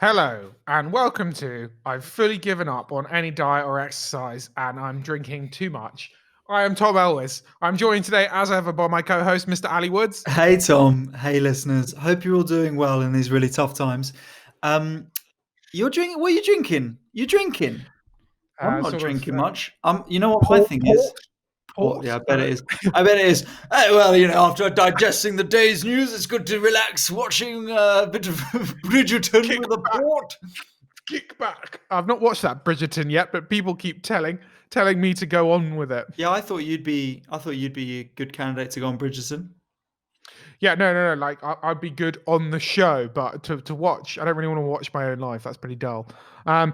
Hello and welcome to I've fully given up on any diet or exercise and I'm drinking too much. I am Tom Elwes. I'm joined today as ever by my co-host Mr. Ali Woods. Hey Tom, hey listeners. Hope you're all doing well in these really tough times. You're drinking. What are you drinking? You're drinking. I'm not Sort of drinking much. You know what my port, thing port, is? port. Yeah, I bet it is. I bet it is. Hey, well, after digesting the day's news, it's good to relax watching a bit of Bridgerton with a port. Kick back. I've not watched that Bridgerton yet, but people keep telling me to go on with it. Yeah, I thought you'd be a good candidate to go on Bridgerton. Yeah, no. Like I'd be good on the show, but to watch, I don't really want to watch my own life. That's pretty dull. For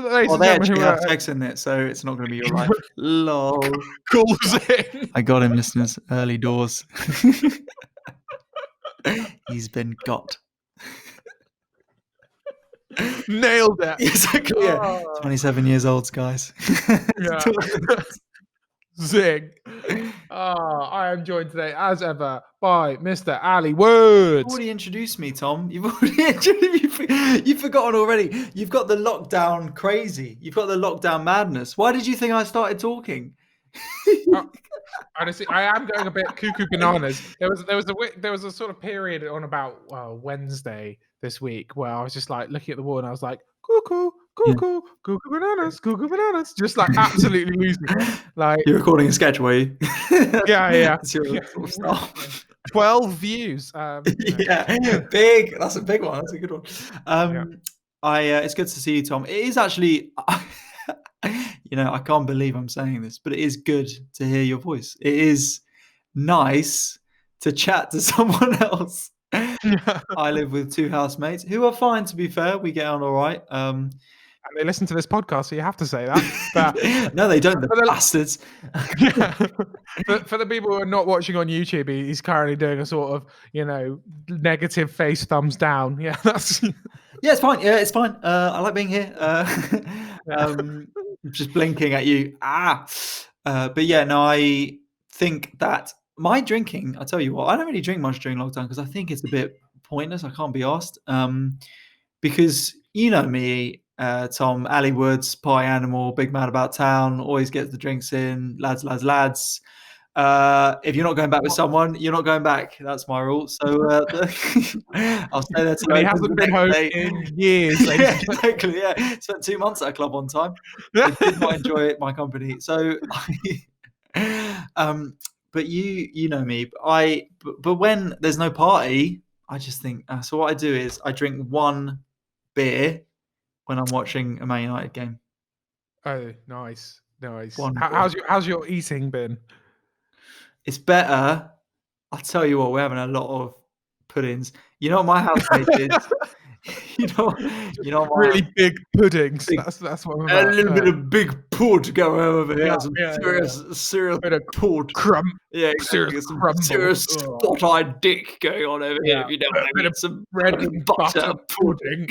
the ladies Well, and they gentlemen actually who have are sex in it, so it's not going to be your life. Lol. calls in. I got him, listeners. Early doors. He's been got. Nailed it. Exactly. Yeah. 27 years old, guys. Yeah. Zing. I am joined today, as ever, by Mr. Ali You've Woods. already introduced me, Tom. You've forgotten already. You've got the lockdown crazy. You've got the lockdown madness. Why did you think I started talking? Honestly, I am going a bit cuckoo bananas. There was a sort of period on about Wednesday this week where I was just like looking at the wall and I was like cuckoo bananas, just like absolutely losing it. Like You're recording a sketch, were you? yeah. That's your sort of style. 12 views. Yeah, big. That's a big one. That's a good one. It's good to see you, Tom. It is actually, I can't believe I'm saying this, but it is good to hear your voice. It is nice to chat to someone else. I live with two housemates who are fine, to be fair. We get on all right. And they listen to this podcast, so you have to say that. But no, they don't, the bastards. For the people who are not watching on YouTube, he's currently doing a sort of, negative face thumbs down. Yeah, that's... Yeah, it's fine. Yeah, it's fine. I like being here. Just blinking at you. But yeah, no, I think that my drinking, I'll tell you what, I don't really drink much during lockdown because I think it's a bit pointless. I can't be asked. Because you know me, Tom, Ali Woods, pie animal, big man about town, always gets the drinks in, lads. If you're not going back with someone, you're not going back. That's my rule. So I'll stay there till he hasn't been home in years. Yeah, exactly. Yeah, spent 2 months at a club on time. I did not enjoy my company. So, but you know me. But when there's no party, I just think. So what I do is I drink one beer when I'm watching a Man United game. Oh, nice. How's your eating been? It's better. I'll tell you what, we're having a lot of puddings. You know what my housemate did? you know really big puddings. That's what I'm about. A little bit of big pud going over here. Yeah, some serious bit of pud. Crumb. Yeah, exactly. Some serious spot-eyed dick going on over here. If you don't know, some bread and butter pudding.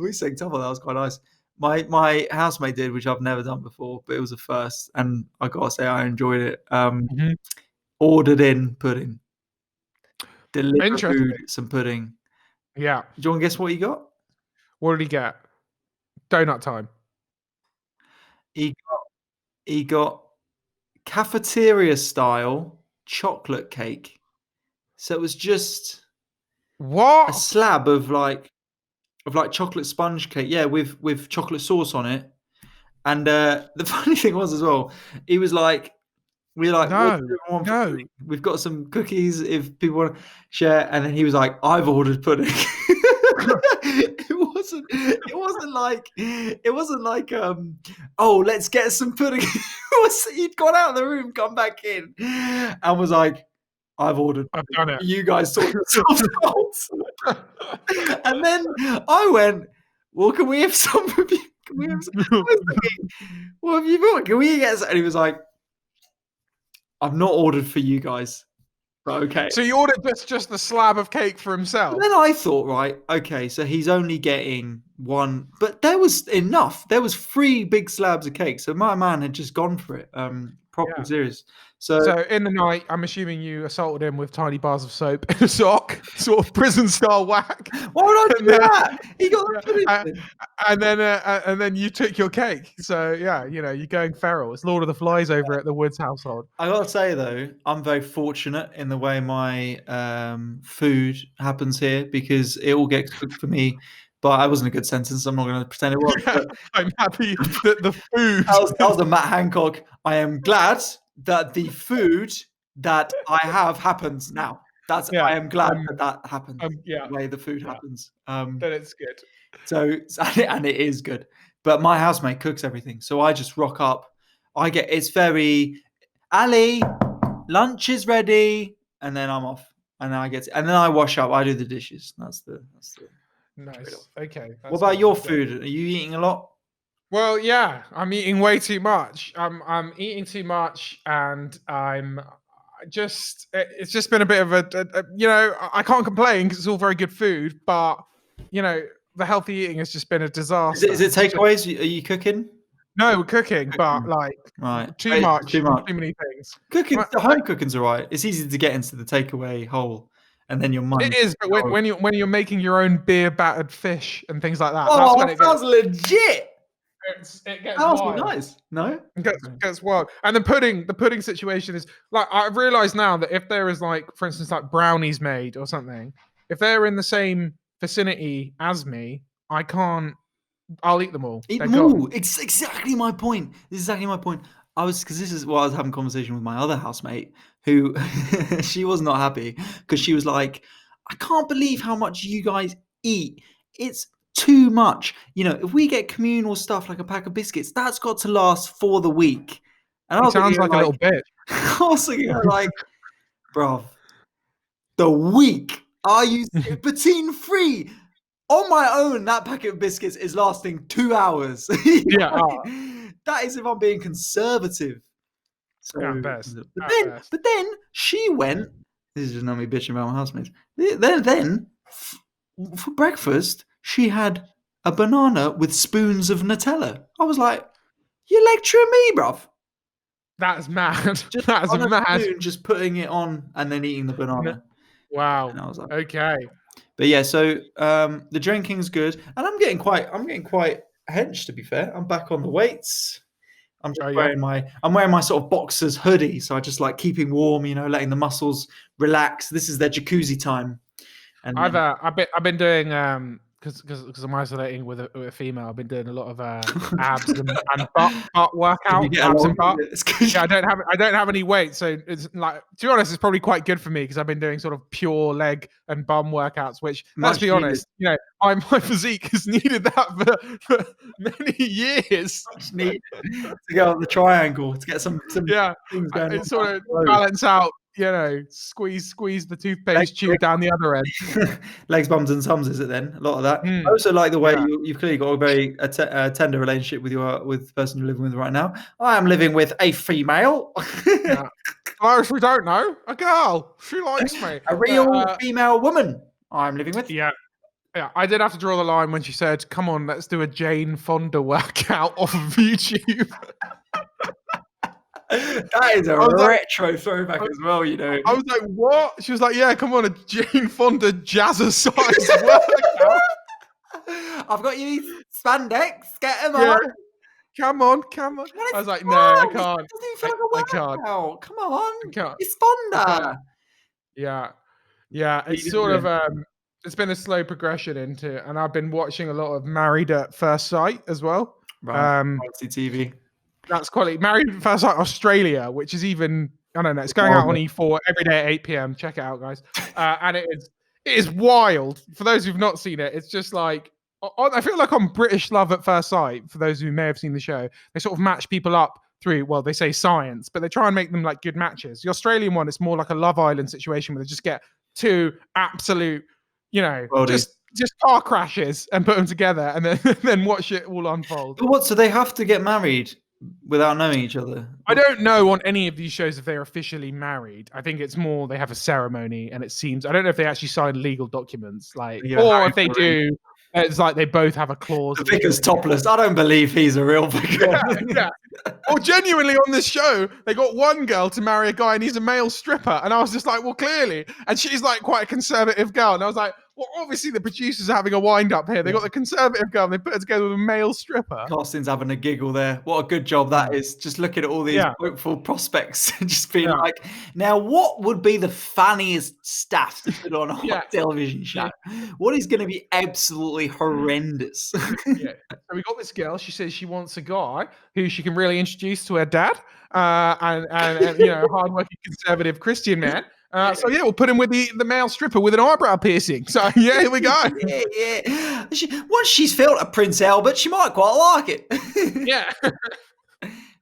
We sang top of that. Was quite nice. My housemate did, which I've never done before, but it was a first, and I gotta say I enjoyed it. Ordered in pudding, delivered food, some pudding. Yeah. Do you want to guess what he got? What did he get? Donut time. He got cafeteria style chocolate cake. So it was just a slab of like chocolate sponge cake, yeah, with chocolate sauce on it. And the funny thing was as well, he was like, we're like, no, we've got some cookies if people want to share. And then he was like, I've ordered pudding. It wasn't like oh, let's get some pudding. He'd gone out of the room, come back in, and was like, I've done it. You guys sort yourselves out. And then I went, well, can we have some of you? Can we have some? I was thinking, what have you bought? Can we get some? And he was like, I've not ordered for you guys. But okay. So you ordered just the slab of cake for himself? And then I thought, right, okay, so he's only getting one, but there was enough. There was 3 big slabs of cake, so my man had just gone for it. proper serious. So in the night, I'm assuming you assaulted him with tiny bars of soap in a sock, sort of prison style whack. why would I do that? He got and then you took your cake. So yeah, you're going feral. It's Lord of the Flies over at the Woods household. I gotta say though, I'm very fortunate in the way my food happens here because it all gets cooked for me. But I wasn't a good sentence. I'm not going to pretend it was. Yeah, I'm happy that the food. That was a Matt Hancock. I am glad that the food that I have happens now. I am glad that happens. The way the food happens. Then it's good. So and it is good. But my housemate cooks everything, so I just rock up. It's very Ali, lunch is ready, and then I'm off, and then I wash up. I do the dishes. That's the nice. Okay. What about your food? Are you eating a lot? Well, yeah, I'm eating way too much. I'm eating too much, and it's just been a bit of I can't complain because it's all very good food, but the healthy eating has just been a disaster. Is it takeaways? Are you cooking? No, we're cooking, but too much, too many things. Home cooking's alright. It's easy to get into the takeaway hole, and then your mind. It is, but when you're making your own beer battered fish and things like that. Oh, that sounds legit. It gets wild. Nice. No, it gets wild. And the pudding situation is like I've realized now that if there is for instance, like brownies made or something, if they're in the same vicinity as me, I'll eat them all. Eat them all. It's exactly my point. This is exactly my point. This is what I was having a conversation with my other housemate who she was not happy because she was like, I can't believe how much you guys eat. It's too much. If we get communal stuff like a pack of biscuits, that's got to last for the week. And I sounds like a little bitch. I was thinking like, bro, the week. Are you poutine free? On my own, that packet of biscuits is lasting 2 hours. Yeah. That is if I'm being conservative. So, best. But then she went. This is just not me bitching about my housemates. Then for breakfast, she had a banana with spoons of Nutella. I was like, "You're lecturing me, bruv." That's mad. That's mad. Spoon, just putting it on and then eating the banana. Wow. And I was like, okay. But yeah, so the drinking's good, and I'm getting quite hench, to be fair. I'm back on the weights. I'm just wearing my sort of boxers hoodie, so I just like keeping warm, letting the muscles relax. This is their jacuzzi time. And I've been doing because I'm isolating with a female. I've been doing a lot of abs and butt workout. Abs and butt. Yeah, I don't have any weight, so it's like, to be honest, it's probably quite good for me because I've been doing sort of pure leg and bum workouts. Which, let's be honest, my physique has needed that for many years. Much needed to go on the triangle to get some things going. It sort of balance out. Squeeze the toothpaste tube down the other end. Legs, bums, and sums, is it then? A lot of that. I also like the way you've clearly got a very tender relationship with the person you're living with right now. I am living with a female. Oh, we don't know. A girl. She likes me. A real female woman I'm living with. Yeah. Yeah, I did have to draw the line when she said, "Come on, let's do a Jane Fonda workout off of YouTube." That is a retro throwback as well, I was like, what? She was like, yeah, come on, a Jane Fonda jazzercise workout. I've got you these spandex, get them on. Come on. I was like, no, I can't. It doesn't even feel like a workout. Come on. I can't. It's Fonda. Yeah. It's sort of it's been a slow progression into, and I've been watching a lot of Married at First Sight as well. Right. TV. That's quality. Married at First Sight Australia, which is even, I don't know, it's going out on E4 every day at 8 p.m. Check it out, guys. And it is wild. For those who've not seen it, it's just like, I feel like on British Love at First Sight, for those who may have seen the show, they sort of match people up through, well, they say science, but they try and make them like good matches. The Australian one, it's more like a Love Island situation where they just get two absolute, just car crashes and put them together and then watch it all unfold. But what, so they have to get married without knowing each other? I don't know on any of these shows if they're officially married. I think it's more they have a ceremony, and it seems, I don't know if they actually sign legal documents, or if they do, It's like they both have a clause. The vicar's topless. I don't believe he's a real vicar. Yeah. Or genuinely on this show, they got one girl to marry a guy and he's a male stripper. And I was just like, well, clearly. And she's like quite a conservative girl. And I was like, well, obviously the producers are having a wind up here. They got the conservative girl and they put her together with a male stripper. Casting's having a giggle there. What a good job that is. Just looking at all these hopeful prospects and just being like, now what would be the funniest stuff to put on a television show? What is going to be absolutely horrendous? So we got this girl. She says she wants a guy who she can really introduce to her dad, and hardworking conservative Christian man. So we'll put him with the male stripper with an eyebrow piercing. So here we go. Once she's felt a Prince Albert, she might quite like it. Do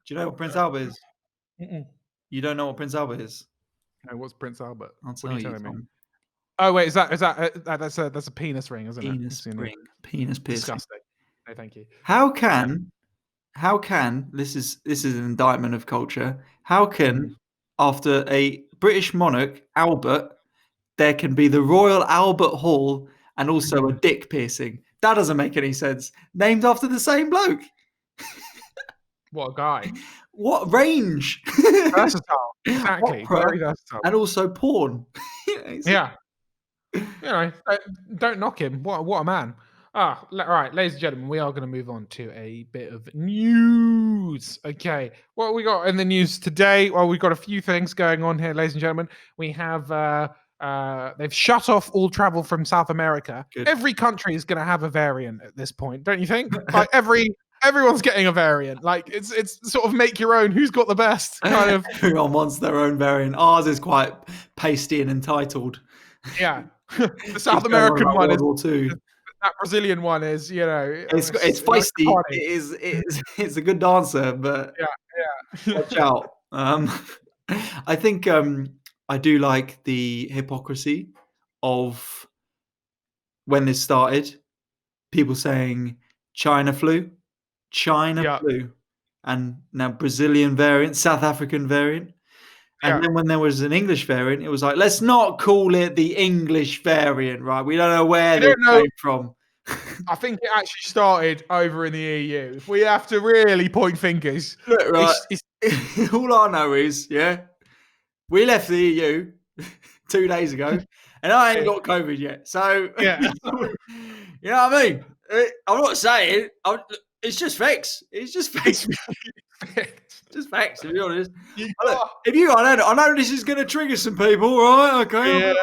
you know what Prince Albert is? You don't know what Prince Albert is? No, what's Prince Albert? I'll tell you, Tom. Oh wait, that's a penis ring, isn't it? Penis ring, penis piercing. Disgusting. No, thank you. How can this is an indictment of culture? How can after a British monarch, Albert, there can be the Royal Albert Hall and also a dick piercing? That doesn't make any sense. Named after the same bloke. What a guy. What range? Versatile. Exactly. Very versatile. And also porn. Yeah. Don't knock him. What a man. All right, ladies and gentlemen, we are going to move on to a bit of news. Okay, what we got in the news today? Well, we've got a few things going on here, ladies and gentlemen. We have they've shut off all travel from South America. Good. Every country is going to have a variant at this point, don't you think? Like everyone's getting a variant. Like it's sort of make your own. Who's got the best? Kind of. Everyone wants their own variant. Ours is quite pasty and entitled. Yeah, the South American one is. That Brazilian one is, it's feisty. It's a good dancer, but watch out. I think I do like the hypocrisy of when this started. People saying China flu, and now Brazilian variant, South African variant. And then when there was an English variant, it was like, let's not call it the English variant, right? We don't know where they came from. I think it actually started over in the EU. If we have to really point fingers. Look, right. All I know is, we left the EU 2 days ago, and I ain't got COVID yet. So, you know what I mean? I'm not saying, it's just facts. It's just facts. Just facts, to be honest. I know this is going to trigger some people, right? Okay,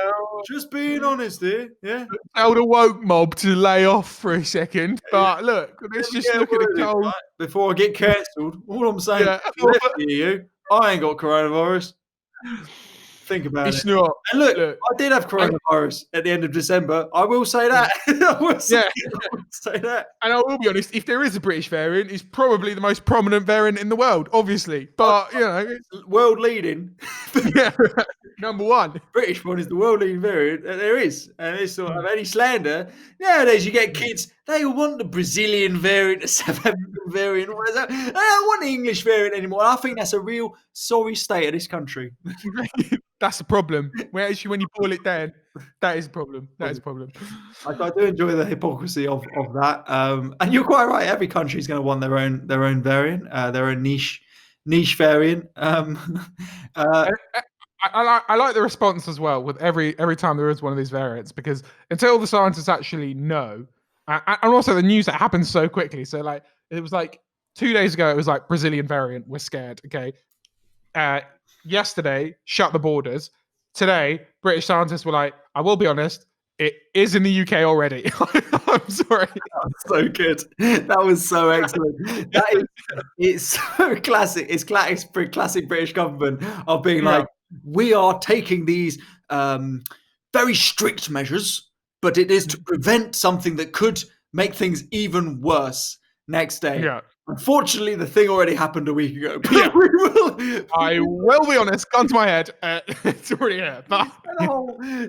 just being honest here. Yeah, tell the woke mob to lay off for a second. But look, let's just look at the cold. Right? Before I get cancelled, all I'm saying is, I ain't got coronavirus. Think about it. Not. And look, I did have coronavirus at the end of December. I will say that. I will say that. And I will be honest, if there is a British variant, it's probably the most prominent variant in the world, obviously. But, world leading. Number one. British one is the world leading variant. There is. And it's sort of any slander. Nowadays, you get kids, they want the Brazilian variant, the South African variant. What is that? They don't want the English variant anymore. And I think that's a real sorry state of this country. That's the problem. When you boil it down, that is a problem. That is a problem. I do enjoy the hypocrisy of that. And you're quite right. Every country is going to want their own variant, their own niche variant. I like the response as well with every time there is one of these variants, because until the scientists actually know, and also the news that happens so quickly. So like it was like 2 days ago, it was like Brazilian variant. We're scared. Okay. Yesterday, shut the borders. Today, British scientists were like, I will be honest, it is in the UK already. I'm sorry. That was so good. That was so excellent. It's so classic. It's classic British government of being like, we are taking these very strict measures, but it is to prevent something that could make things even worse. Next day. Yeah. Unfortunately, the thing already happened a week ago. I will be honest, gun to my head, it's already here. But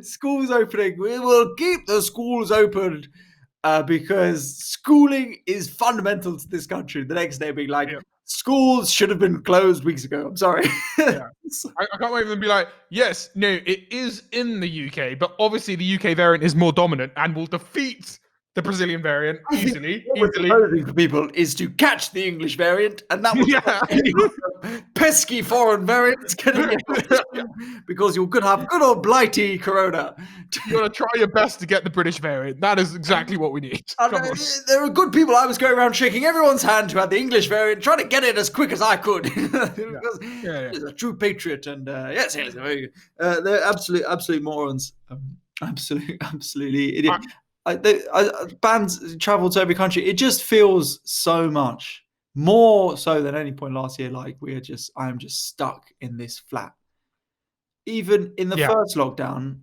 schools opening. We will keep the schools open because schooling is fundamental to this country. The next day being like, schools should have been closed weeks ago. I'm sorry. I can't wait for them to be like, yes, no, it is in the UK, but obviously the UK variant is more dominant and will defeat The Brazilian variant, I think easily. what we're proposing for people is to catch the English variant, and that will Yeah. any pesky foreign variant is going to be out of the question, because you're going to have good old blighty corona. You got to try your best to get the British variant. That is exactly what we need. Come on. There are good people. I was going around shaking everyone's hand who had the English variant, trying to get it as quick as I could. Because he's a true patriot, and yes, they're absolute morons. Absolutely idiot. Bands travel to every country. It just feels so much more so than any point last year. Like I am just stuck in this flat. Even in the first lockdown.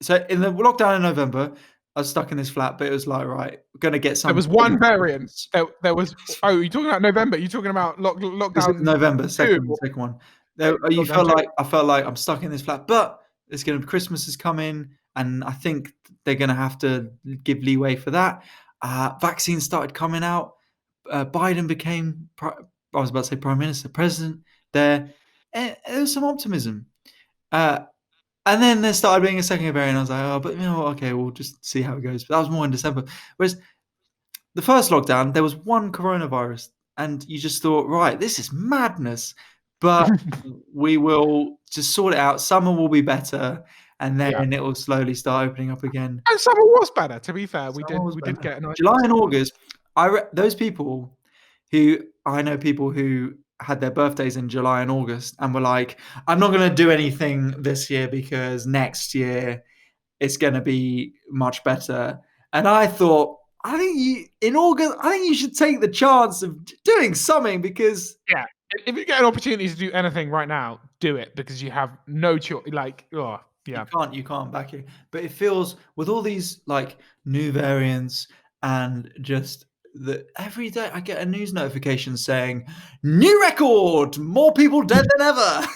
So in the lockdown in November, I was stuck in this flat, but it was like, right, we're going to get some. There was one variant. There was. Oh, you're talking about November. You're talking about lockdown. November, second one. I felt like I'm stuck in this flat, but it's going to Christmas is coming, and I think they're going to have to give leeway for that. Vaccines started coming out. Biden became, I was about to say prime minister, president. There was some optimism. And then there started being a second variant. I was like, oh, but okay, we'll just see how it goes. But that was more in December. Whereas the first lockdown, there was one coronavirus, and you just thought, right, this is madness. But we will just sort it out. Summer will be better, and then it will slowly start opening up again. And summer was better, to be fair. We did get a nice July and August. Those people I know people who had their birthdays in July and August and were like, I'm not going to do anything this year because next year it's going to be much better. And I thought, I think you should take the chance of doing something, because if you get an opportunity to do anything right now, do it, because you have no choice. You can't back it. But it feels, with all these like new variants, and just every day I get a news notification saying new record, more people dead than ever.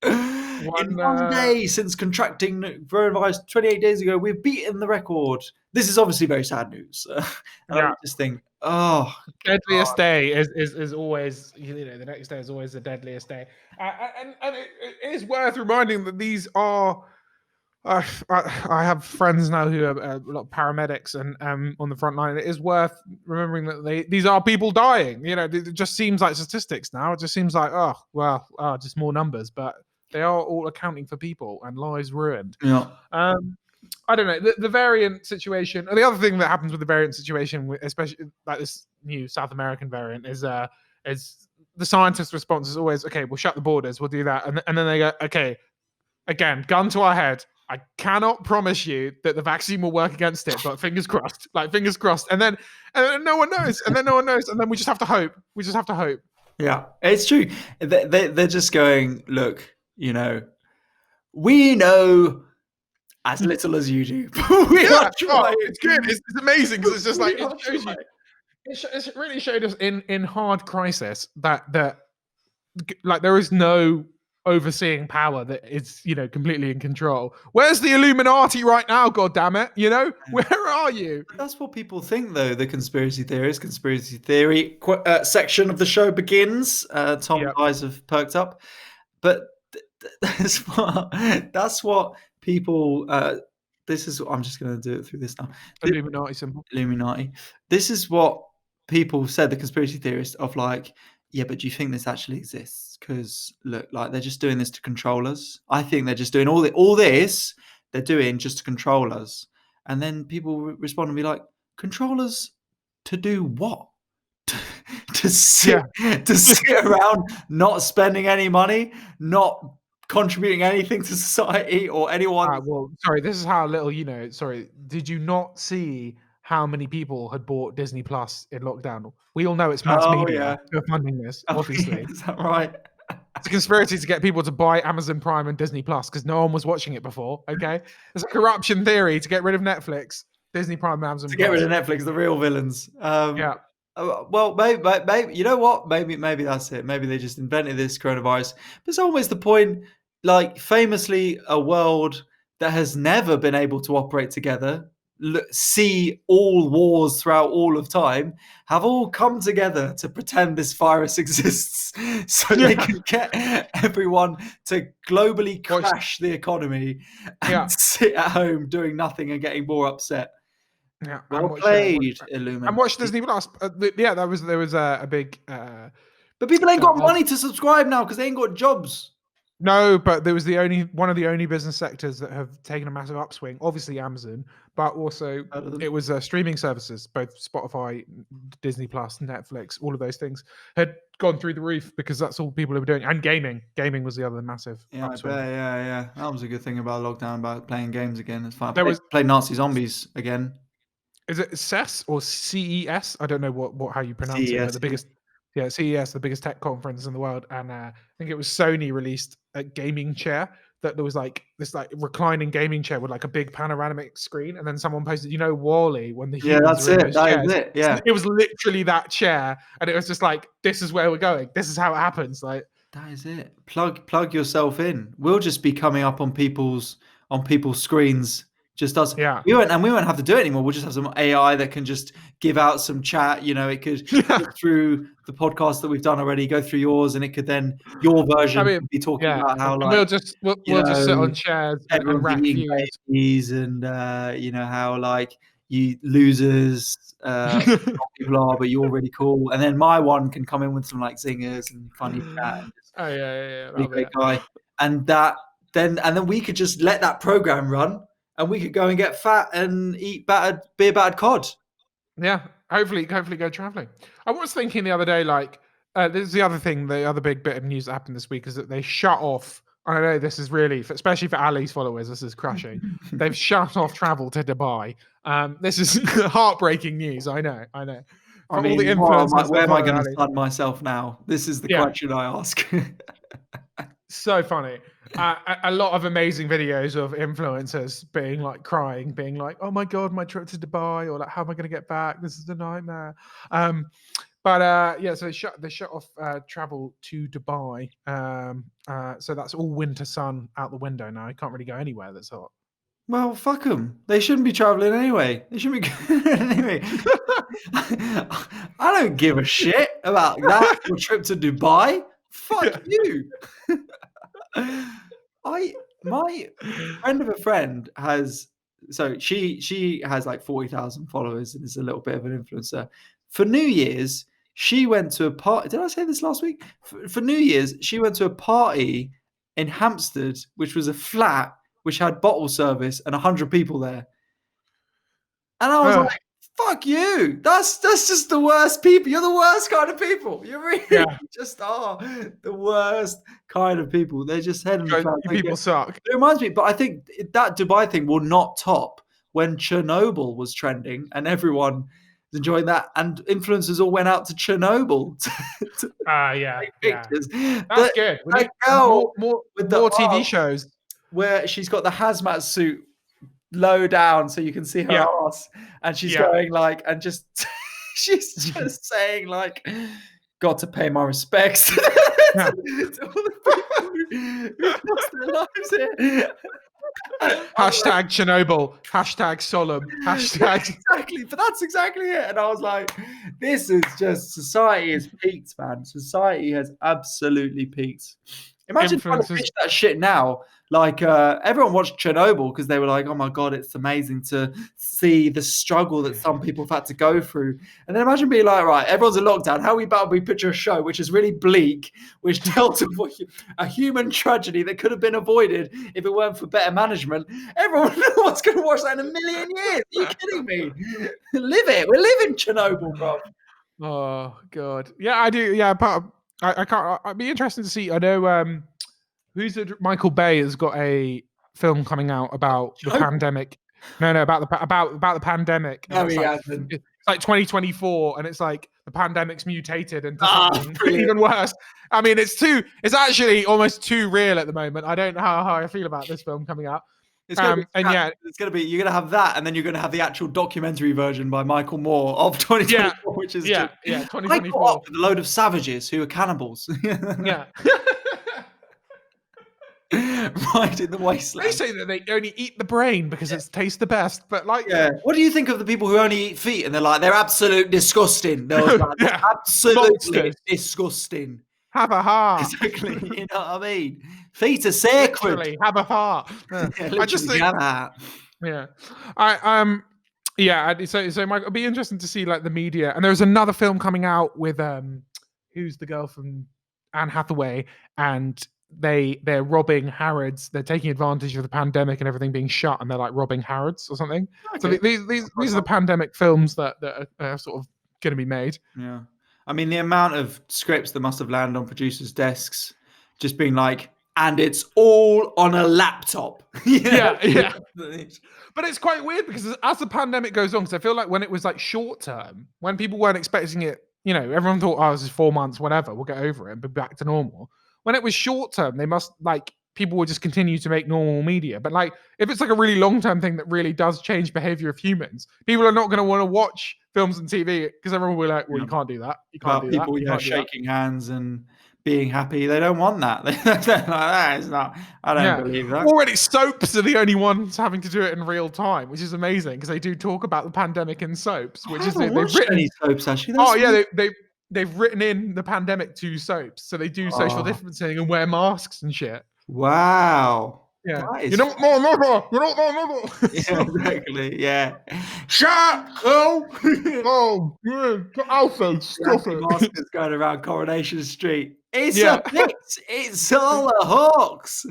In one day since contracting coronavirus 28 days ago, we've beaten the record. This is obviously very sad news. I just think, deadliest day is always, the next day is always the deadliest day. And it is worth reminding that these are. I have friends now who are a lot of paramedics and on the front line. It is worth remembering that these are people dying. It just seems like statistics now. It just seems like, just more numbers, but they are all accounting for people and lives ruined. Yeah. I don't know. The variant situation, and the other thing that happens with the variant situation, especially like this new South American variant, is the scientists' response is always, okay, we'll shut the borders, we'll do that, and then they go, okay, again, gun to our head, I cannot promise you that the vaccine will work against it, but fingers crossed, and then no one knows, and then we just have to hope. Yeah, it's true. They're just going, look, we know as little as you do. We are trying. It's good. It's amazing, because it's just like, it shows you. It really showed us in hard crisis that like there is no overseeing power that is completely in control. Where's the Illuminati right now? God damn it! Where are you? That's what people think, though. The conspiracy theory section of the show begins. Tom's eyes have perked up, but that's what people. I'm just going to do it through this now. Illuminati symbol. Illuminati. This is what people said. The conspiracy theorists of like, yeah, but do you think this actually exists? Because look, like they're just doing this to control us. I think they're just doing all this. They're doing just to control us. And then people respond and be like, control us to do what? to sit around, not spending any money, not contributing anything to society or anyone. Sorry, this is how little Sorry, did you not see how many people had bought Disney Plus in lockdown? We all know it's mass media who are funding this, obviously. Is that right? It's a conspiracy to get people to buy Amazon Prime and Disney Plus because no one was watching it before, okay? It's a corruption theory to get rid of Netflix, Disney Prime, and Amazon Plus. Get rid of Netflix, the real villains. Well, maybe you know what? Maybe that's it. Maybe they just invented this coronavirus. But it's almost the point, like famously, a world that has never been able to operate together, see all wars throughout all of time, have all come together to pretend this virus exists so they can get everyone to globally crash the economy and sit at home doing nothing and getting more upset. Yeah, Well played, and Illuminati. watch Disney Plus. Yeah, there was a big. But people ain't got money to subscribe now because they ain't got jobs. No, but there was one of the only business sectors that have taken a massive upswing. Obviously, Amazon, but also it was streaming services, both Spotify, Disney Plus, Netflix, all of those things had gone through the roof because that's all people were doing. And gaming was the other massive upswing. I bet, yeah. That was a good thing about lockdown, about playing games again. It's fun. There was played Nazi Zombies again. Is it CES or CES? I don't know how you pronounce it, but the biggest. Yeah, CES, the biggest tech conference in the world, and I think it was Sony released a gaming chair that there was like this like reclining gaming chair with like a big panoramic screen, and then someone posted, WALL-E when the humans were in those chairs. That is it. Yeah, it was literally that chair, and it was just like, this is where we're going. This is how it happens. Like that is it. Plug yourself in. We'll just be coming up on people's screens. Just us. Yeah. We won't have to do it anymore. We'll just have some AI that can just give out some chat. It could go through the podcast that we've done already, go through yours, and it could then your version could be talking about how we'll just sit on chairs and rack views babies and how like you losers people are, but you're really cool. And then my one can come in with some like zingers and funny chat. And really great guy. And then we could just let that program run. And we could go and get fat and eat beer battered cod. Yeah, hopefully go traveling. I was thinking the other day, like, this is the other thing, the other big bit of news that happened this week is that they shut off. I know this is really, especially for Ali's followers, this is crushing. They've shut off travel to Dubai. This is heartbreaking news. I know. I mean, all the influencers where am I going to fund myself now? This is the question I ask. So funny. A lot of amazing videos of influencers being like crying, being like, "Oh my god, my trip to Dubai," or like, "How am I going to get back? This is a nightmare." So they shut off travel to Dubai. So that's all winter sun out the window now. I can't really go anywhere that's hot. Well, fuck them. They shouldn't be traveling anyway. They shouldn't be going anyway. I don't give a shit about that. Your trip to Dubai. Fuck you. My friend of a friend has, so she has like 40,000 followers and is a little bit of an influencer. For New Year's, she went to a party. Did I say this last week? For New Year's, she went to a party in Hampstead, which was a flat which had bottle service and 100 people there. And I was like, fuck you. That's just the worst people. You're the worst kind of people. You really just are the worst kind of people. They're just head in the clouds. People suck. It reminds me, but I think that Dubai thing will not top when Chernobyl was trending and everyone was enjoying that, and influencers all went out to Chernobyl to take pictures. That's good. We need more TV shows where she's got the hazmat suit low down so you can see her ass, and she's going like, and just she's just saying like, got to pay my respects to all the people who lost their lives here. Hashtag Chernobyl, hashtag solemn, hashtag exactly, but that's exactly it. And I was like, this is just, society has peaked, man. Society has absolutely peaked. Imagine trying to pitch that shit now. Like everyone watched Chernobyl because they were like, oh my god, it's amazing to see the struggle that some people have had to go through. And then imagine being like, right, everyone's in lockdown. How about we picture a show which is really bleak, which tells of a human tragedy that could have been avoided if it weren't for better management. Everyone what's going to watch that in a million years. Are you kidding me? Live it. We're living Chernobyl, bro. Oh god. Yeah, I do. Yeah, but I can't. I'd be interested to see. I know Michael Bay has got a film coming out about the pandemic. No, about the pandemic. No, he hasn't. It's like 2024, and it's like the pandemic's mutated into something even worse. I mean, it's actually almost too real at the moment. I don't know how I feel about this film coming out. It's gonna be you're gonna have that, and then you're gonna have the actual documentary version by Michael Moore of 2024, which is 2024. I got up with a load of savages who are cannibals. Yeah. Right in the wasteland. They say that they only eat the brain because it tastes the best, but like, what do you think of the people who only eat feet and they're like, they're absolute disgusting? They're like, absolutely monsters. Disgusting. Have a heart. Exactly. You know what I mean? Feet are sacred. Literally, have a heart. I just think have a heart. Yeah. Yeah, so Mike, it'll be interesting to see like the media. And there's another film coming out with who's the girl from Anne Hathaway, and they're robbing Harrods. They're taking advantage of the pandemic and everything being shut, and they're like robbing Harrods or something. So Okay. these are the pandemic films that are sort of going to be made. Yeah. I mean, the amount of scripts that must have landed on producers' desks just being like, and it's all on a laptop. Yeah, yeah. But it's quite weird because as the pandemic goes on, because I feel like when it was like short term, when people weren't expecting it, everyone thought, oh, this is 4 months, whatever, we'll get over it and be back to normal. When it was short term, they must like people would just continue to make normal media. But like if it's like a really long term thing that really does change behavior of humans, people are not going to want to watch films and TV because everyone will be like, well, you can't do that. You can't About do people, that. You can't do that. shaking hands and being happy. They don't want that. They're like, that is not. I don't believe that. Already, soaps are the only ones having to do it in real time, which is amazing because they do talk about the pandemic in soaps, which I is haven't they've watched written. any soaps actually. Oh yeah, they've written in the pandemic to soaps, so they do social Oh, distancing and wear masks and shit. wow. Yeah, That is you're not my mother. You're not my mother. yeah, exactly. Yeah. Shut up, Cole. Oh, yeah, Alfie, stop it. Mask is going around Coronation Street. It's Yeah. a bit. It's all a hoax.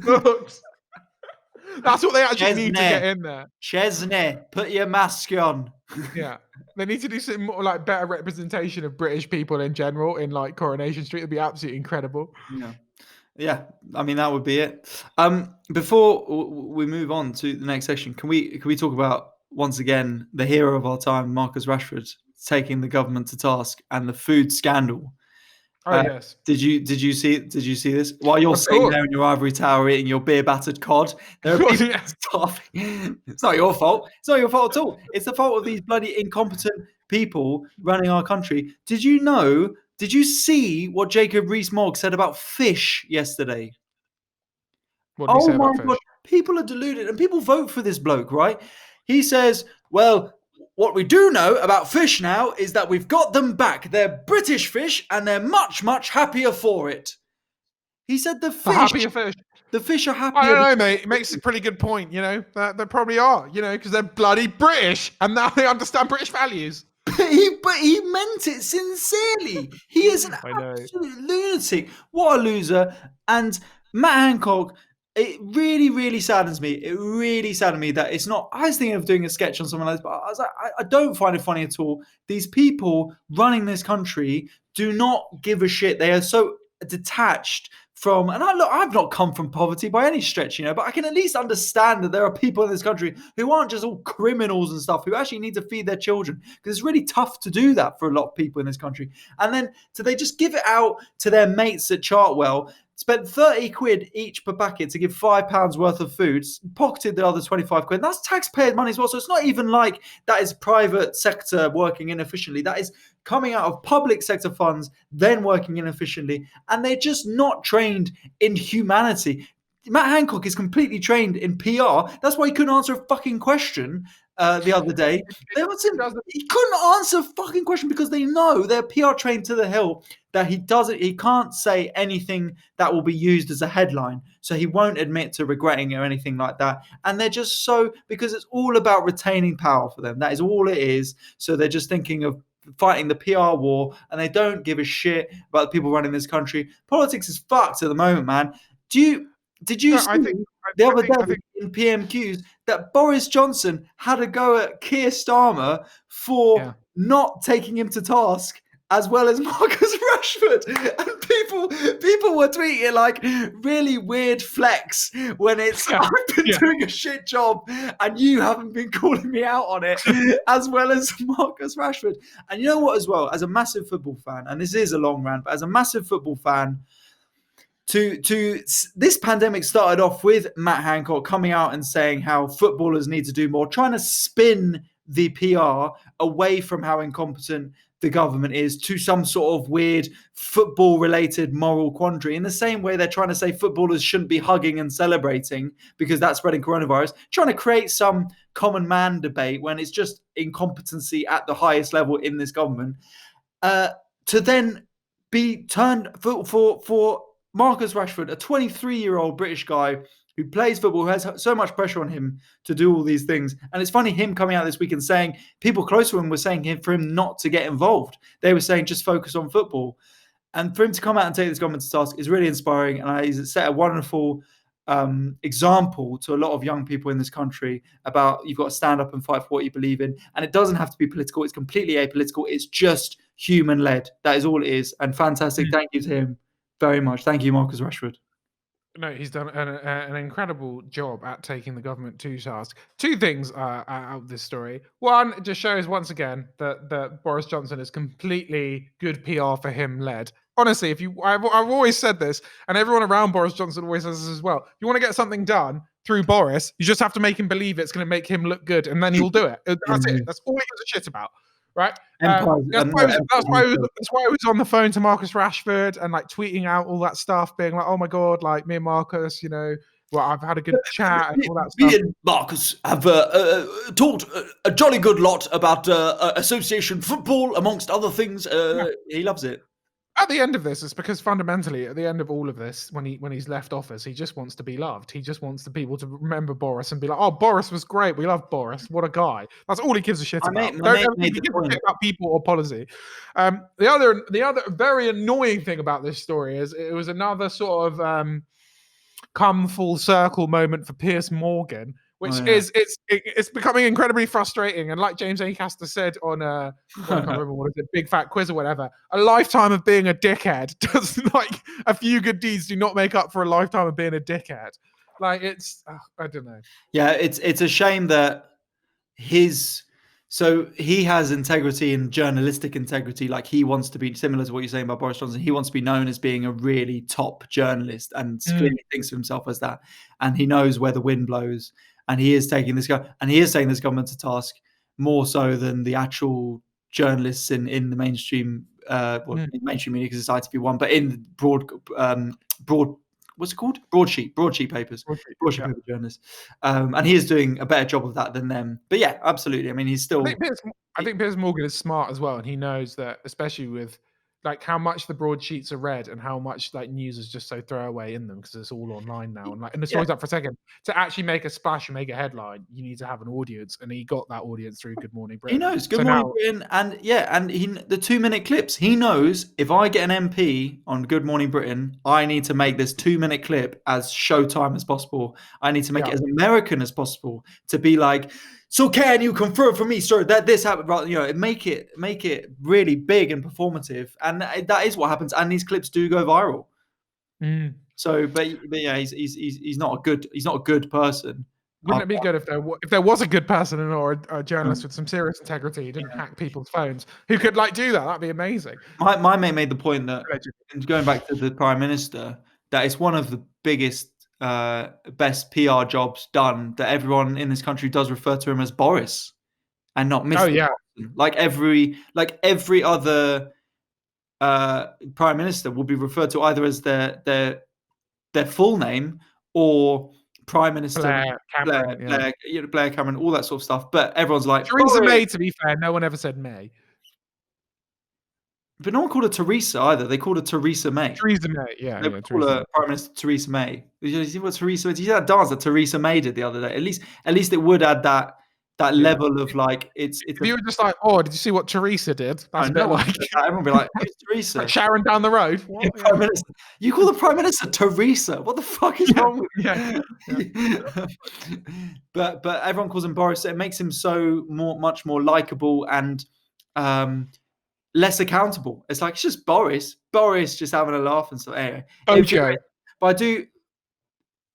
That's what they actually need to get in there. Chesney, put your mask on. Yeah. They need to do some more like better representation of British people in general in like Coronation Street. It'd be absolutely incredible. Yeah. Yeah, I mean that would be it. Before we move on to the next section, can we talk about once again the hero of our time, Marcus Rashford, taking the government to task and the food scandal? Oh yes. Did you see this? While you're sitting there in your ivory tower eating your beer battered cod, there are people starving. It's not your fault. It's not your fault at all. It's the fault of these bloody incompetent people running our country. Did you know? Did you see what Jacob Rees-Mogg said about fish yesterday? What did he say about fish? God, people are deluded, and people vote for this bloke, right? He says, "Well, what we do know about fish now is that we've got them back. They're British fish, and they're much, much happier for it." He said the happier fish. The fish are happier. I don't know, mate. It makes a pretty good point, they probably are, because they're bloody British and now they understand British values. But he meant it sincerely. He is an absolute lunatic. What a loser. And Matt Hancock, it really, really saddens me. It really saddened me that it's not. I was thinking of doing a sketch on something like this, but I was like, I don't find it funny at all. These people running this country do not give a shit. They are so detached from, and I've not come from poverty by any stretch, but I can at least understand that there are people in this country who aren't just all criminals and stuff, who actually need to feed their children, because it's really tough to do that for a lot of people in this country. And then so they just give it out to their mates at Chartwell, spent 30 quid each per packet to give £5 worth of food, pocketed the other 25 quid. And that's taxpayer money as well. So it's not even like that is private sector working inefficiently. That is coming out of public sector funds, then working inefficiently. And they're just not trained in humanity. Matt Hancock is completely trained in PR. That's why he couldn't answer a fucking question the other day. He couldn't answer a fucking question because they know they're PR trained to the hill that he can't say anything that will be used as a headline. So he won't admit to regretting it or anything like that. And they're just because it's all about retaining power for them. That is all it is. So they're just thinking of fighting the PR war, and they don't give a shit about the people running this country. Politics is fucked at the moment, man. Did you see the other day in PMQs that Boris Johnson had a go at Keir Starmer for not taking him to task, as well as Marcus Rashford? And people were tweeting like really weird flex when it's I've been doing a shit job and you haven't been calling me out on it, as well as Marcus Rashford. And you know what, as well, as a massive football fan, and this is a long rant, but as a massive football fan, to this pandemic started off with Matt Hancock coming out and saying how footballers need to do more, trying to spin the PR away from how incompetent the government is to some sort of weird football-related moral quandary. In the same way they're trying to say footballers shouldn't be hugging and celebrating because that's spreading coronavirus, trying to create some common man debate when it's just incompetency at the highest level in this government, to then be turned for Marcus Rashford, a 23-year-old British guy who plays football, who has so much pressure on him to do all these things. And it's funny, him coming out this week and saying, people close to him were saying for him not to get involved. They were saying just focus on football. And for him to come out and take this government to task is really inspiring. And he's set a wonderful example to a lot of young people in this country about you've got to stand up and fight for what you believe in. And it doesn't have to be political. It's completely apolitical. It's just human-led. That is all it is. And fantastic. Thank you to him very much. Thank you, Marcus Rashford. No, he's done an incredible job at taking the government to task. Two things out of this story. One, it just shows once again that Boris Johnson is completely good PR for him led. Honestly, I've always said this, and everyone around Boris Johnson always says this as well. If you want to get something done through Boris, you just have to make him believe it's going to make him look good, and then he'll do it. That's it. That's all he gives a shit about. Right? That's why I was on the phone to Marcus Rashford and like tweeting out all that stuff, being like, "Oh my god, like me and Marcus, I've had a good chat and all that stuff." Me and Marcus have talked a jolly good lot about association football, amongst other things. He loves it. At the end of this, it's because fundamentally, at the end of all of this, when he's left office, he just wants to be loved. He just wants the people to remember Boris and be like, "Oh, Boris was great. We love Boris. What a guy." That's all he gives a shit about. Don't ever give a shit about people or policy. The other very annoying thing about this story is it was another sort of come full circle moment for Piers Morgan, which it's becoming incredibly frustrating. And like James Acaster said on I can't remember what is it, Big Fat Quiz or whatever, a lifetime of being a dickhead does like a few good deeds do not make up for a lifetime of being a dickhead. Like I don't know. Yeah, it's a shame that so he has integrity and journalistic integrity. Like he wants to be similar to what you're saying about Boris Johnson. He wants to be known as being a really top journalist and clearly thinks of himself as that. And he knows where the wind blows. And he is taking this government to task more so than the actual journalists in the mainstream, mainstream media society, if you want, but in broad what's it called? Broadsheet papers. Broadsheet paper journalists. And he is doing a better job of that than them. But yeah, absolutely. I mean, he's still. I think Piers Morgan is smart as well, and he knows that, especially with like how much the broadsheets are read and how much like news is just so throwaway in them because it's all online now. And the story's up for a second. To actually make a splash and make a headline, you need to have an audience, and he got that audience through Good Morning Britain. He knows Good Morning Britain, and the 2-minute clips. He knows if I get an MP on Good Morning Britain, I need to make this 2-minute clip as showtime as possible. I need to make it as American as possible to be like, so can you confirm for me, sir, that this happened? Make it really big and performative, and that is what happens. And these clips do go viral. So, but yeah, he's not a good person. Wouldn't it be good if there was a good person or a journalist with some serious integrity who didn't hack people's phones, who could like do that? That'd be amazing. My mate made the point that, going back to the Prime Minister, that it's one of the biggest, best PR jobs done, that everyone in this country does refer to him as Boris and not Mr. Johnson. Like every other Prime Minister will be referred to either as their full name or Prime Minister Blair Cameron, all that sort of stuff. But everyone's like Theresa May. To be fair, no one ever said May. But no one called her Theresa either. They called her Theresa May. Theresa May, yeah. They called her Prime Minister Theresa May. Did you see what Theresa? Did you see that dance that Theresa May did the other day? At least it would add that level of like it's. If you were just like, oh, did you see what Teresa did? That's a bit like everyone would be like, who's Teresa? Like Sharon down the road. What? Prime Minister. You call the Prime Minister Teresa? What the fuck is wrong with But everyone calls him Boris. It makes him so much more likable and less accountable. It's like it's just Boris just having a laugh and stuff. Anyway, but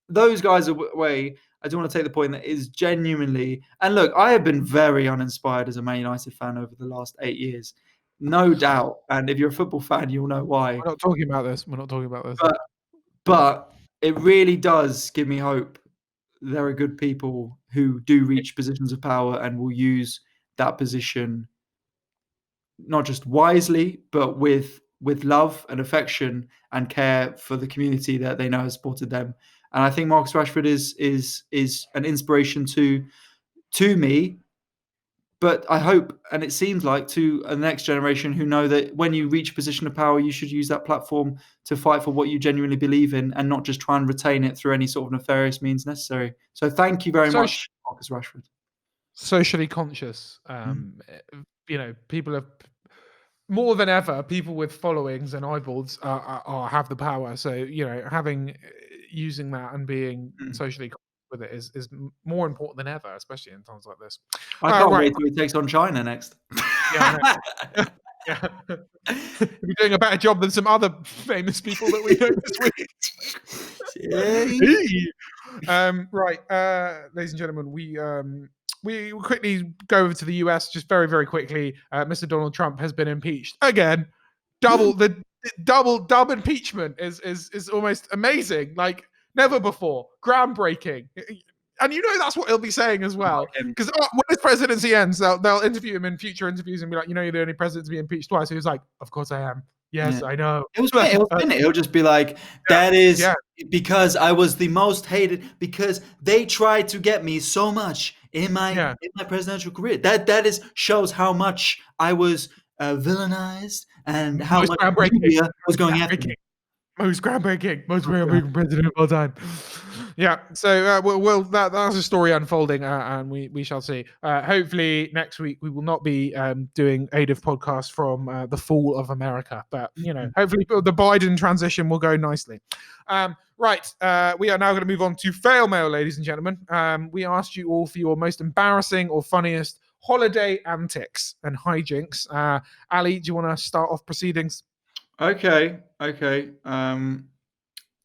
those guys away. I do want to take the point that is genuinely, and look, I have been very uninspired as a Man United fan over the last 8 years, no doubt. And if you're a football fan, you'll know why. We're not talking about this. But it really does give me hope. There are good people who do reach positions of power and will use that position not just wisely, but with love and affection and care for the community that they know has supported them. And I think Marcus Rashford is an inspiration to me, But I hope, and it seems like, to a next generation who know that when you reach a position of power, you should use that platform to fight for what you genuinely believe in and not just try and retain it through any sort of nefarious means necessary. So thank you very much, Marcus Rashford. Socially conscious. People have more than ever. People with followings and eyeballs have the power. So using that and being socially conscious with it is more important than ever, especially in times like this. I can't wait till he takes on China next. Yeah. Yeah. You're doing a better job than some other famous people that we know this week. Ladies and gentlemen, we quickly go over to the US just very, very quickly. Mr. Donald Trump has been impeached again. Double impeachment is almost amazing. Like never before. Groundbreaking. And that's what he'll be saying as well. Because when his presidency ends, they'll interview him in future interviews and be like, you're the only president to be impeached twice. He was like, of course I am. Yes, I know. He'll just be like, that is because I was the most hated, because they tried to get me so much in my presidential career. That shows how much I was villainized and how much media was going after me. Most groundbreaking president of all time. Yeah, so that's a story unfolding, and we shall see. Hopefully next week we will not be doing AIDIF podcast from the fall of America, but hopefully the Biden transition will go nicely. Right, we are now going to move on to fail mail, ladies and gentlemen. We asked you all for your most embarrassing or funniest holiday antics and hijinks. Ali, do you want to start off proceedings? Okay.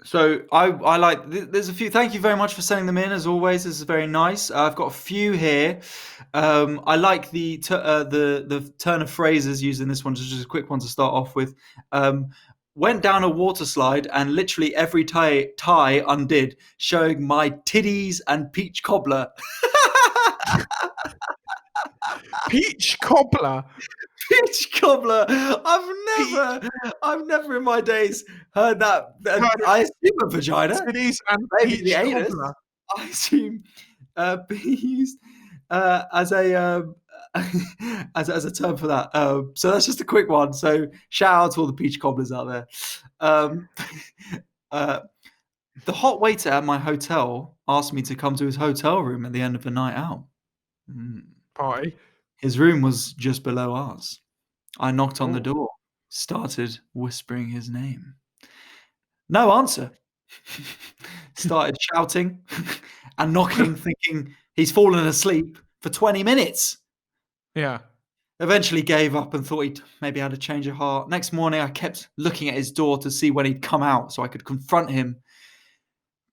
So I like. There's a few. Thank you very much for sending them in. As always, this is very nice. I've got a few here. I like the turn of phrases used in this one. Just a quick one to start off with. Went down a water slide and literally every tie undid, showing my titties and peach cobbler. Peach cobbler. Peach cobbler. I've never in my days heard that. I assume a vagina. Titties and maybe peach the anus. cobbler. I assume be used as a as a term for that. So that's just a quick one. So shout out to all the peach cobblers out there. The hot waiter at my hotel asked me to come to his hotel room at the end of the night out. Party. His room was just below ours. I knocked on the door, started whispering his name. No answer. Started shouting and knocking, thinking he's fallen asleep for 20 minutes. Yeah. Eventually gave up and thought he'd maybe had a change of heart. Next morning, I kept looking at his door to see when he'd come out so I could confront him.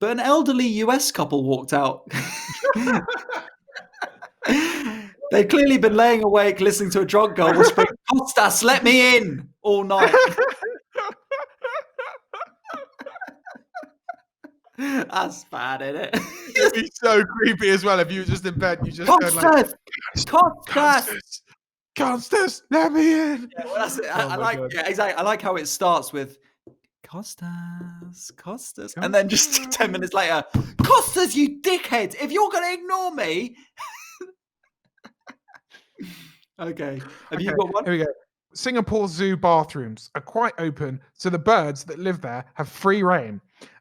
But an elderly US couple walked out. They'd clearly been laying awake listening to a drunk girl whispering, "Costas, let me in," all night. That's bad, isn't it? It'd be so creepy as well if you were just in bed. You just Costas, Costas, let me in. Yeah, well, that's it. I like, exactly. I like how it starts with Costas, and then just 10 minutes later, Costas, you dickhead! If you're going to ignore me. Okay. Have you got one? Here we go. Singapore zoo bathrooms are quite open, so the birds that live there have free reign.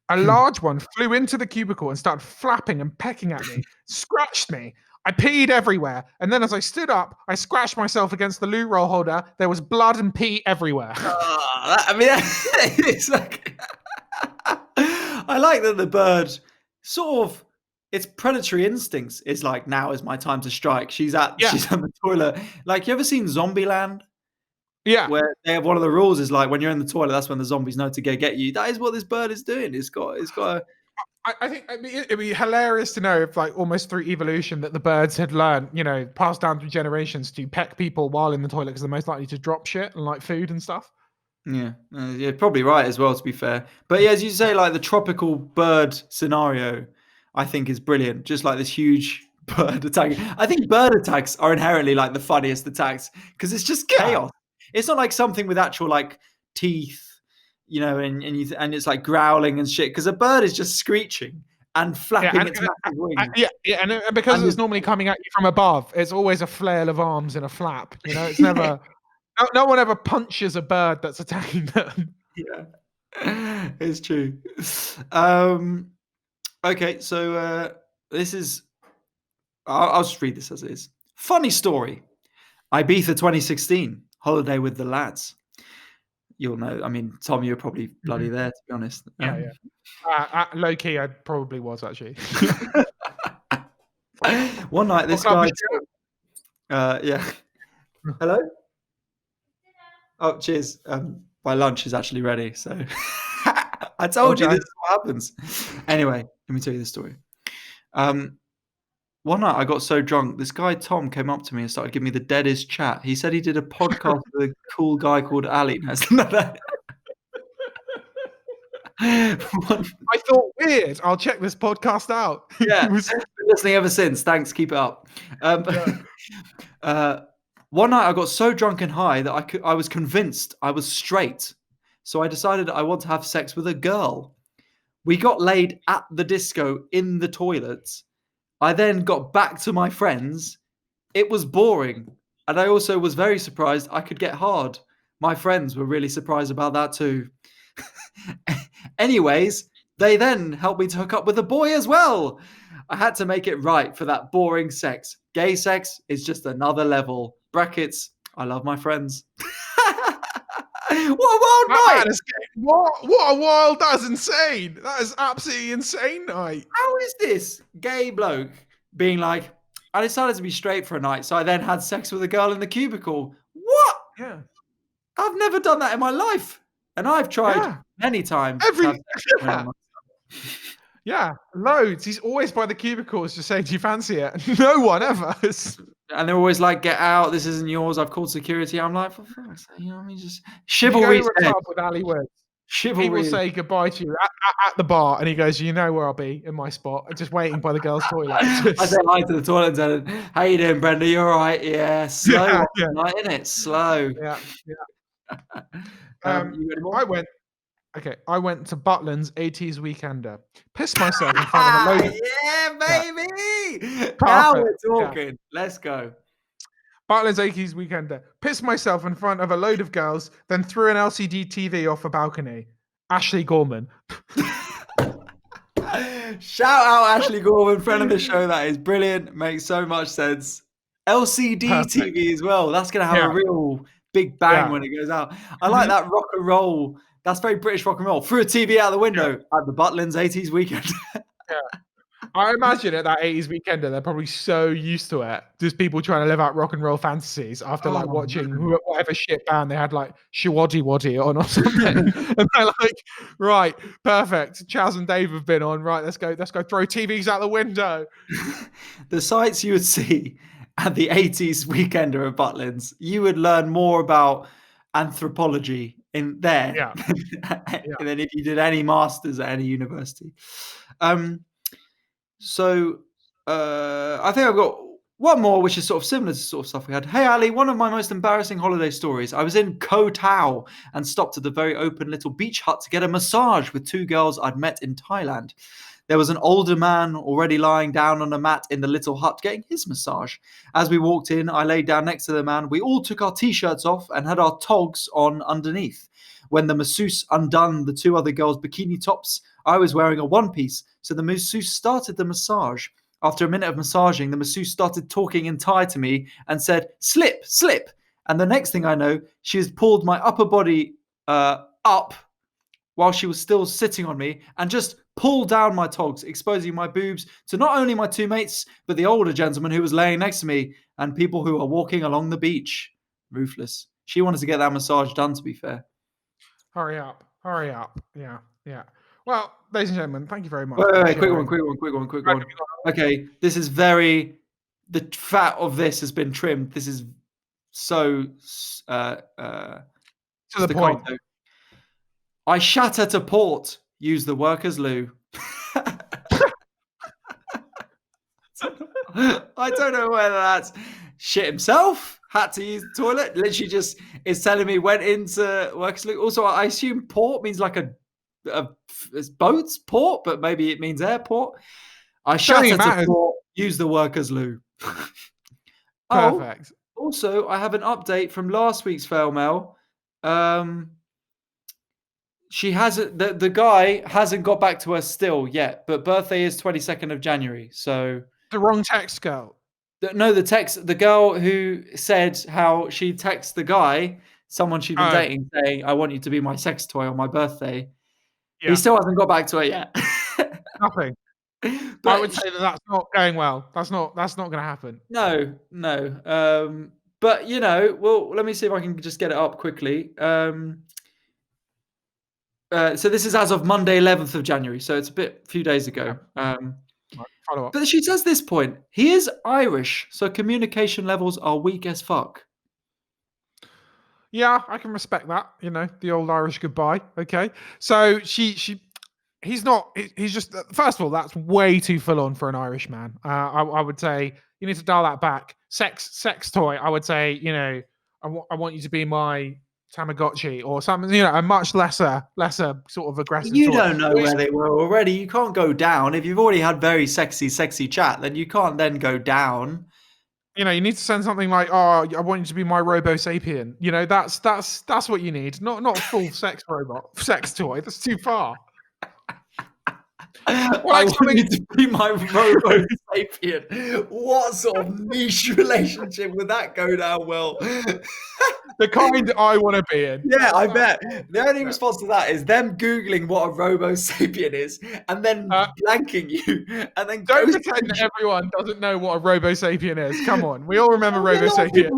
A large one flew into the cubicle and started flapping and pecking at me, scratched me. I peed everywhere, and then as I stood up, I scratched myself against the loo roll holder. There was blood and pee everywhere. It's like I like that the bird sort of. Its predatory instincts is like, now is my time to strike. She's on the toilet. Like, you ever seen Zombieland? Yeah. Where they have one of the rules is like, when you're in the toilet, that's when the zombies know to go get you. That is what this bird is doing. It's got a... I think it'd be hilarious to know if, like, almost through evolution, that the birds had learned, passed down through generations to peck people while in the toilet because they're most likely to drop shit and like food and stuff. Yeah, probably right as well, to be fair. But yeah, as you say, like the tropical bird scenario, I think is brilliant. Just like this huge bird attack. I think bird attacks are inherently like the funniest attacks because it's just chaos. It's not like something with actual like teeth, and it's like growling and shit. Because a bird is just screeching, and flapping its massive wings. And because it's normally coming at you from above, it's always a flail of arms and a flap. You know, it's never. No one ever punches a bird that's attacking them. Yeah, it's true. Okay, so this is. I'll just read this as it is. Funny story. Ibiza 2016 holiday with the lads. You'll know. I mean, Tom, you're probably bloody there, to be honest. Yeah. Low key, I probably was actually. One night, this guy. Yeah. Hello. Oh, cheers. My lunch is actually ready, so I told you this is what happens. Anyway, let me tell you the story. One night I got so drunk, this guy Tom came up to me and started giving me the deadest chat. He said he did a podcast with a cool guy called Ali. I thought, weird. I'll check this podcast out. Yeah, been listening ever since. Thanks, keep it up. One night I got so drunk and high that I was convinced I was straight. So I decided I want to have sex with a girl. We got laid at the disco in the toilets. I then got back to my friends. It was boring. And I also was very surprised I could get hard. My friends were really surprised about that too. Anyways, they then helped me to hook up with a boy as well. I had to make it right for that boring sex. Gay sex is just another level. Brackets, I love my friends. What a wild night! What a wild, that's insane. That is absolutely insane night. How is this gay bloke being like, I decided to be straight for a night, so I then had sex with a girl in the cubicle. What? Yeah. I've never done that in my life. And I've tried many times. Yeah, loads. He's always by the cubicles just saying, do you fancy it? No one ever. And they're always like, get out, this isn't yours, I've called security. I'm like, for fuck's sake, you know, I mean, just chivalry. With Ali Woods. He will say goodbye to you at the bar, and he goes, you know where I'll be, in my spot, just waiting by the girl's toilet. I say hi to the toilet attendant. How you doing, Brenda? You all right? Yeah, slow night, innit? Slow. Yeah. I went to Butland's 80s Weekender. Pissed myself in front of a load. Yeah, baby. Now we're talking. Yeah. Let's go. Butland's 80s Weekender. Pissed myself in front of a load of girls, then threw an LCD TV off a balcony. Ashley Gorman. Shout out Ashley Gorman, friend of the show. That is brilliant. Makes so much sense. LCD TV as well. That's going to have a real big bang when it goes out. I like that rock and roll. That's very British rock and roll. Threw a TV out the window at the Butland's 80s Weekend. I imagine at that 80s Weekender, they're probably so used to it. Just people trying to live out rock and roll fantasies after watching whatever shit band they had, like Shawaddy Waddy on or something. And they're like, right, perfect. Chaz and Dave have been on. Right, let's go throw TVs out the window. The sights you would see at the 80s Weekender at Butland's, you would learn more about anthropology in there than if you did any masters at any university. So I think I've got one more, which is sort of similar to sort of stuff we had. Hey, Ali, one of my most embarrassing holiday stories. I was in Koh Tao and stopped at the very open little beach hut to get a massage with two girls I'd met in Thailand. There was an older man already lying down on a mat in the little hut getting his massage. As we walked in, I laid down next to the man. We all took our t-shirts off and had our togs on underneath. When the masseuse undone the two other girls' bikini tops, I was wearing a one-piece, so the masseuse started the massage. After a minute of massaging, the masseuse started talking in Thai to me and said, slip, slip. And the next thing I know, she has pulled my upper body up while she was still sitting on me and just pulled down my togs, exposing my boobs to not only my two mates, but the older gentleman who was laying next to me and people who were walking along the beach. Ruthless. She wanted to get that massage done, to be fair. Hurry up. Yeah. Well, ladies and gentlemen, thank you very much. Wait, quick one. Okay, this is the fat of this has been trimmed. This is so to the point. I shat at a port, use the workers' loo. I don't know whether that's shit himself, had to use the toilet, literally just is telling me went into workers' loo. Also, I assume port means like a it's boats, port, but maybe it means airport. I shut at a port, use the workers' loo. Perfect. Also, I have an update from last week's fail mail. She hasn't. The guy hasn't got back to her still yet, but birthday is 22nd of January. So the wrong text girl. No, the girl who said how she texted the guy, someone she'd been dating, saying, "I want you to be my sex toy on my birthday." Yeah. He still hasn't got back to her yet. Nothing. But I would say that's not going well. That's not going to happen. No. But well, let me see if I can just get it up quickly. So this is as of Monday, 11th of January. So it's few days ago. Follow up. But she says this point: he is Irish, so communication levels are weak as fuck. Yeah, I can respect that. The old Irish goodbye. Okay, so he's not. He's just. First of all, that's way too full on for an Irish man. I would say you need to dial that back. Sex toy. I would say I want you to be my Tamagotchi or something. A much lesser sort of aggressive. You don't know where they were already. You can't go down if you've already had very sexy chat. Then you can't then go down. You need to send something like, "Oh, I want you to be my Robo Sapien." That's what you need. Not a full sex toy. That's too far. I want you to be my Robo Sapien. What sort of niche relationship would that go down well? The kind I want to be in. Yeah, I bet. The only response to that is them Googling what a Robo Sapien is and then blanking you. And then don't pretend everyone doesn't know what a Robo Sapien is. Come on. We all remember Robo Sapien.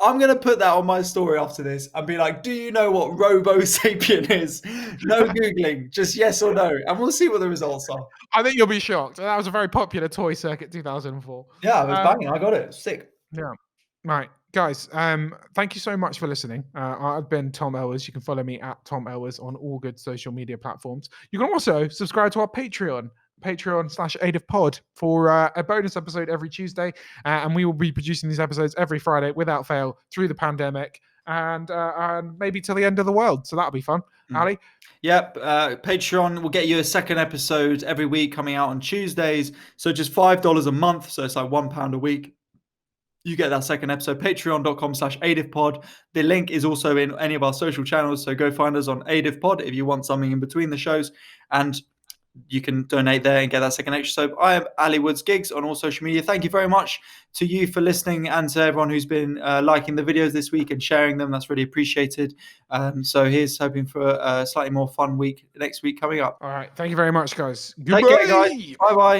I'm going to put that on my story after this and be like, do you know what Robo Sapien is? No Googling, just yes or no. And we'll see what the results are. I think you'll be shocked. That was a very popular toy circuit 2004. Yeah, it was banging. I got it. Sick. Yeah. Right. Guys, thank you so much for listening. I've been Tom Elwes. You can follow me at Tom Elwes on all good social media platforms. You can also subscribe to our Patreon/AIDIF for a bonus episode every Tuesday. And we will be producing these episodes every Friday without fail through the pandemic and maybe till the end of the world. So that'll be fun. Ali? Yep. Patreon will get you a second episode every week coming out on Tuesdays. So just $5 a month. So it's like £1 a week. You get that second episode, patreon.com/AIDIFpod. The link is also in any of our social channels. So go find us on AIDIFpod if you want something in between the shows. And you can donate there and get that second episode. I am Ali Woods Giggs on all social media. Thank you very much to you for listening and to everyone who's been liking the videos this week and sharing them. That's really appreciated. So here's hoping for a slightly more fun week next week coming up. All right. Thank you very much, guys. Goodbye. Take care, guys. Bye-bye.